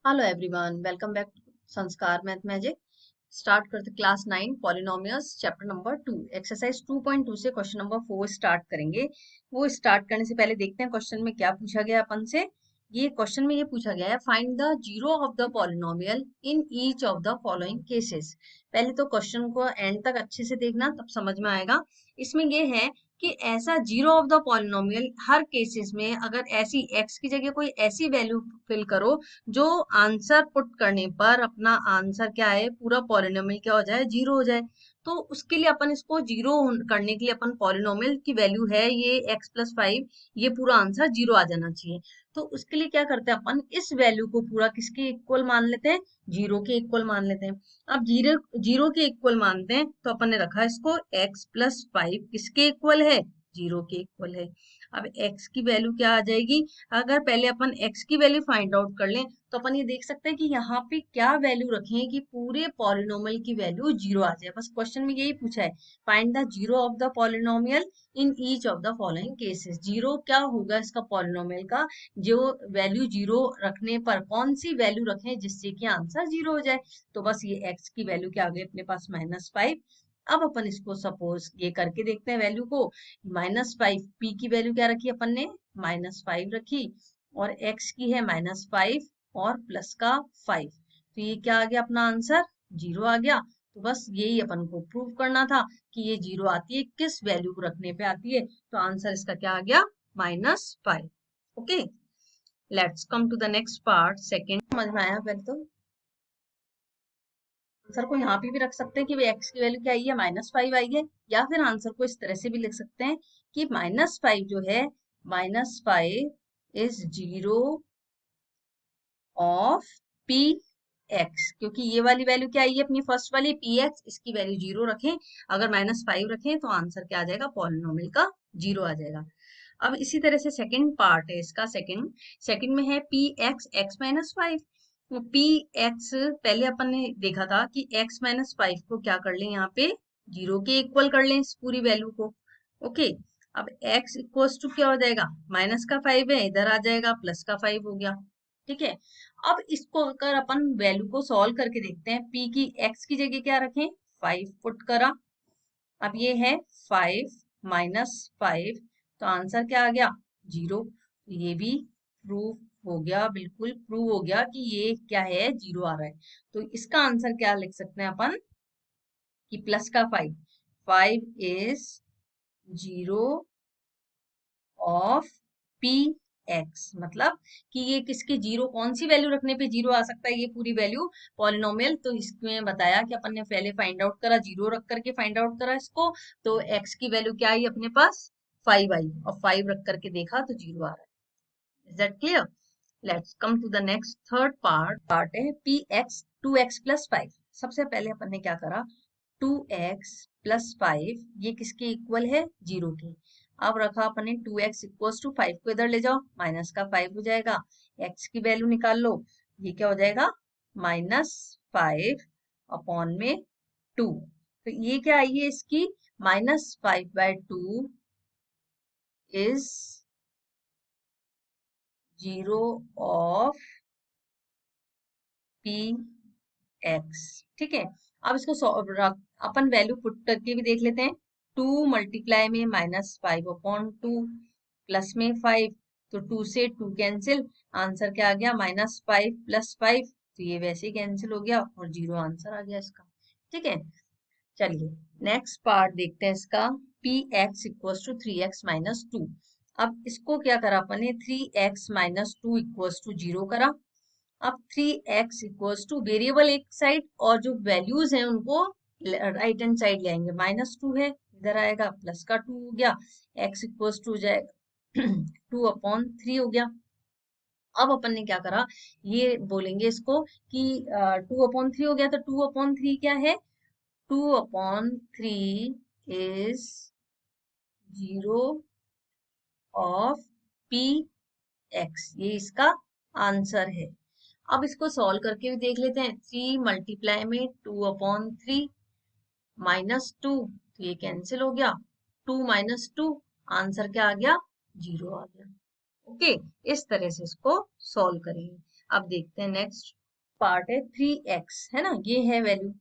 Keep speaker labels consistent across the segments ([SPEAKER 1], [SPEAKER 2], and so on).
[SPEAKER 1] Hello everyone, welcome back to Sanskar math magic. Start करते class 9 polynomials chapter number 2 exercise 2.2 से question number 4 start करेंगे। वो start करने से पहले देखते हैं क्वेश्चन में क्या पूछा गया अपन से। ये क्वेश्चन में ये पूछा गया है, find the zero of the polynomial in each of the following cases. पहले तो क्वेश्चन को एंड तक अच्छे से देखना, तब समझ में आएगा। इसमें ये है कि ऐसा zero of the polynomial her cases में अगर ऐसी x की जगह कोई ऐसी वैल्यू फिल करो जो आंसर पुट करने पर अपना आंसर क्या है, पूरा पॉलिनोमियल क्या हो जाए, जीरो हो जाए। तो उसके लिए अपन इसको जीरो करने के लिए अपन पॉलिनोमियल की वैल्यू है ये x+5, ये पूरा आंसर जीरो आ जाना चाहिए। तो उसके लिए क्या करते हैं, अपन इस वैल्यू को पूरा किसके इक्वल मान लेते हैं, जीरो के इक्वल मान लेते हैं। अब जीरो जीरो के इक्वल मानते हैं तो अपन ने रखा इसको x+5 किसके इक्वल है, जीरो के इक्वल है। अब x की वैल्यू क्या आ जाएगी, अगर पहले अपन x की वैल्यू फाइंड आउट कर लें तो अपन ये देख सकते हैं कि यहाँ पे क्या वैल्यू रखें कि पूरे पॉलिनोमियल की वैल्यू जीरो आ जाए। बस क्वेश्चन में यही पूछा है, find the zero of the polynomial in each of the following cases. Zero क्या होगा इसका पॉलिनोमियल का, जो वैल्यू जीरो रखने पर कौन सी वैल्यू रखें जिससे कि आंसर जीरो हो जाए। तो बस ये x की वैल्यू क्या आ गई अपने पास, -5। अब अपन इसको सपोज ये करके देखते हैं वैल्यू को। -5 p की वैल्यू क्या रखी अपन ने, -5 रखी, और x की है -5 और प्लस का 5। तो ये क्या आ गया अपना आंसर, जीरो आ गया। तो बस यही अपन को प्रूव करना था कि ये जीरो आती है किस वैल्यू को रखने पे आती है। तो आंसर इसका क्या आ गया, -5। Okay, let's come to the next part. Second समझ में आया पहले तो। आंसर को यहाँ पे भी रख सकते हैं कि एक्स की वैल्यू क्या आई है, -5 आई है। या फिर आंसर को इस तरह से भी लिख सकते हैं कि -5 जो है, -5 is zero of P x, क्योंकि ये वाली वैल्यू क्या आई है अपनी फर्स्ट वाली पी एक्स, इसकी वैल्यू जीरो रखें। अगर -5 रखें तो आंसर क्या आ जाएगा, पॉलिनोमियल का जीरो आ जाएगा। अब इसी तरह से सेकंड पार्ट है इसका। सेकंड सेकंड में है पी एक्स x-5। तो पी एक्स पहले अपन ने देखा था कि x-5 को क्या कर लें, यहाँ पे जीरो के इक्वल कर लें इस पूरी वैल्यू को। ओके, अब x इक्वल्स टू क्या हो जाएगा, माइनस का 5 है, इधर आ जाएगा प्लस का 5 हो गया। ठीक है, अब इसको अगर अपन वैल्यू को सॉल्व करके देखते हैं, p की x की जगह क्या रखें, 5 पुट करा। अब ये है 5 - 5, तो आंसर क्या आ गया, जीरो। ये भी प्रूव हो गया, बिल्कुल प्रूव हो गया कि ये क्या है, जीरो आ रहा है। तो इसका आंसर क्या लिख सकते हैं अपन कि प्लस का 5, 5 is zero of P x, मतलब कि ये किसके जीरो, कौन सी वैल्यू रखने पे जीरो आ सकता है, ये पूरी वैल्यू पॉलिनोमियल। तो इसमें बताया कि अपन ने पहले फाइंड आउट करा, जीरो रख करके फाइंड आउट करा इसको। तो एक्स की वैल्यू क्या आई अपने पास, 5 आई, और 5 रख करके देखा तो जीरो आ रहा है। Is that clear? Let's come to the next third part है पी एक्स 2x+5। सबसे पहले अपन ने क्या करा, 2x+5 ये किसके इक्वल है, जीरो के। अब रखा अपन ने 2x=5 को इधर ले जाओ, माइनस का 5 हो जाएगा। x की वैल्यू निकाल लो, ये क्या हो जाएगा, -5/2। तो ये क्या आई है इसकी, -5/2 is zero of P x. ठीक है, अब इसको अपन वैल्यू पुट करके भी देख लेते हैं। 2 मल्टीप्लाई में -5/2 प्लस में 5, तो 2 से 2 कैंसिल, आंसर क्या आ गया, -5 + 5, तो ये वैसे ही कैंसिल हो गया और जीरो आंसर आ गया इसका। ठीक है, चलिए नेक्स्ट पार्ट देखते हैं इसका। P x equals to 3x-2। अब इसको क्या करा अपन ने, 3x-2 इक्वल्स टू जीरो करा। अब 3x इक्वल्स टू वेरिएबल एक साइड और जो वैल्यूज हैं उनको राइट हैंड साइड ले आएंगे। -2 है, इधर आएगा प्लस का 2 हो गया, x इक्वल्स टू हो जाएगा 2/3 हो गया। अब अपन ने क्या करा, ये बोलेंगे इसको कि 2/3 हो गया, तो 2/3 क्या है, 2/3 is zero of P x, ये इसका आंसर है। अब इसको सॉल्व करके भी देख लेते हैं। 3 मल्टीप्लाई में 2/3 -2, तो ये कैंसिल हो गया, 2 - 2, आंसर क्या आ गया, जीरो आ गया। ओके, इस तरह से इसको सॉल्व करेंगे। अब देखते हैं नेक्स्ट पार्ट है 3x, है ना, ये है वैल्यू।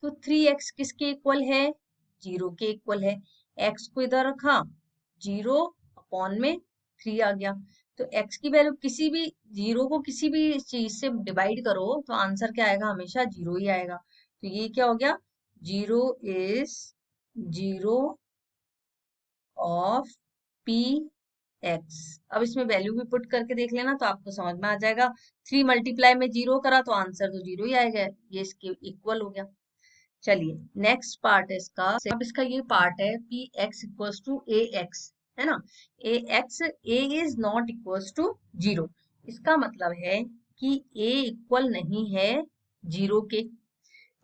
[SPEAKER 1] तो 3x किसके इक्वल है? 0 के इक्वल है। x को इधर रखा, 0 अपॉन में 3 आ गया। तो x की वैल्यू किसी भी 0 को किसी भी चीज से डिवाइड करो तो आंसर क्या आएगा? हमेशा 0 ही आएगा। तो ये क्या हो गया? 0 इज 0 ऑफ पी एक्स। अब इसमें वैल्यू भी पुट करके देख लेना तो आपको समझ में आ जाएगा। 3 मल्टीप्लाई में 0 करा तो आंसर तो 0 ही आएगा, ये इसके इक्वल हो गया। चलिए नेक्स्ट पार्ट है इसका। अब इसका ये पार्ट है P x equals to A X, है ना। A X, A is not equals to 0। इसका मतलब है कि ए इक्वल नहीं है 0 के।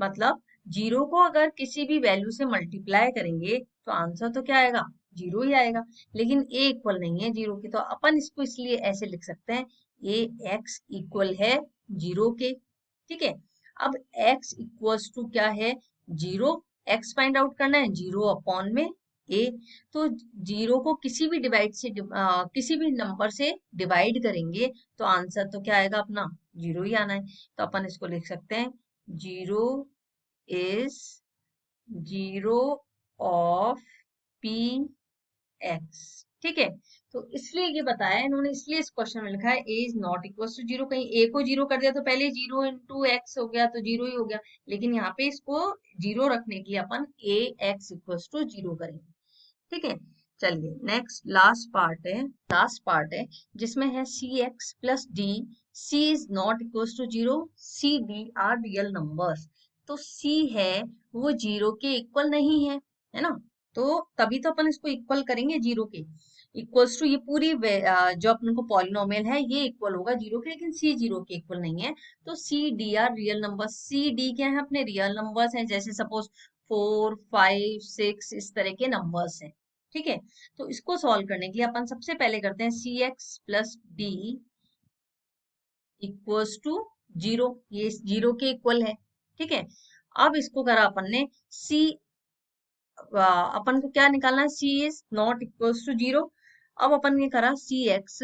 [SPEAKER 1] मतलब 0 को अगर किसी भी वैल्यू से मल्टीप्लाई करेंगे तो आंसर तो क्या आएगा? 0 ही आएगा। लेकिन a इक्वल नहीं है 0 के, तो अपन इसको इसलिए ऐसे लिख सकते हैं, ए एक्स इक्वल है 0 के। ठीक है। अब x इक्वल्स टू क्या है? 0। x फाइंड आउट करना है, 0 अपॉन में a। तो 0 को किसी भी डिवाइड से किसी भी नंबर से डिवाइड करेंगे तो आंसर तो क्या आएगा? अपना 0 ही आना है। तो अपन इसको लिख सकते हैं, 0 is 0 of p x। ठीक है। तो इसलिए ये बताया इन्होंने, इसलिए इस क्वेश्चन में लिखा है a is not equal to 0। कहीं a को 0 कर दिया तो पहले 0 इंटू एक्स हो गया तो 0 ही हो गया। लेकिन यहाँ पे इसको 0 रखने के लिए अपन a x इक्वल टू 0 करेंगे। ठीक है। चलिए नेक्स्ट लास्ट पार्ट है जिसमें है C X plus D. C is not equal to 0, C D are real numbers. तो सी है वो 0 के इक्वल नहीं है ना। तो तभी तो अपन इसको इक्वल करेंगे 0 के। इक्वल्स टू ये पूरी जो अपन को पॉलिनोमियल है ये इक्वल होगा 0 के, लेकिन सी 0 के इक्वल नहीं है। तो c D are real number. C d क्या है? अपने रियल नंबर्स हैं, जैसे सपोज 4, 5, 6 इस तरह के नंबर्स हैं। ठीक है। तो इसको सॉल्व करने के लिए अपन सबसे पहले करते हैं C X plus D equals to 0। ये 0 के इक्वल है। ठीक है। अब इसको करा अपन ने सी, अपन को क्या निकालना है? सी इज नॉट इक्वल्स टू 0। अब अपन ने करा सी एक्स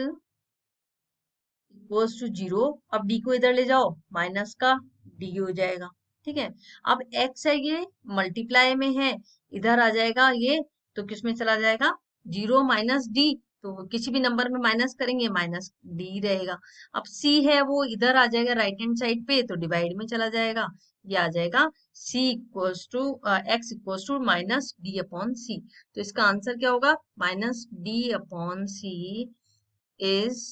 [SPEAKER 1] इक्वल्स टू 0। अब डी को इधर ले जाओ, माइनस का डी हो जाएगा। ठीक है। अब x है ये मल्टीप्लाई में है, इधर आ जाएगा ये, तो किस में चला जाएगा? 0 माइनस डी। तो किसी भी नंबर में माइनस करेंगे, माइनस डी रहेगा। अब c है वो इधर आ जाएगा राइट हैंड साइड पे, तो डिवाइड में चला जाएगा, ये आ जाएगा c equals to x equals to minus D upon C. तो इसका आंसर क्या होगा? Minus D upon C is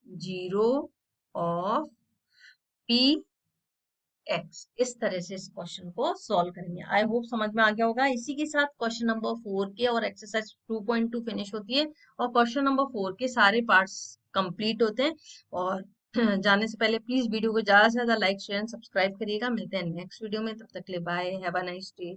[SPEAKER 1] 0 of P X. इस तरह से इस क्वेश्चन को सॉल्व करेंगे। आई होप समझ में आ गया होगा। इसी के साथ क्वेश्चन नंबर 4 के और एक्सरसाइज 2.2 फिनिश होती है और क्वेश्चन नंबर 4 के सारे पार्ट्स कंप्लीट होते हैं। और जाने से पहले प्लीज वीडियो को ज्यादा से ज्यादा लाइक शेयर एंड सब्सक्राइब करिएगा। मिलते हैं नेक्स्ट वीडियो में, तब तक के लिए bye, have a nice day.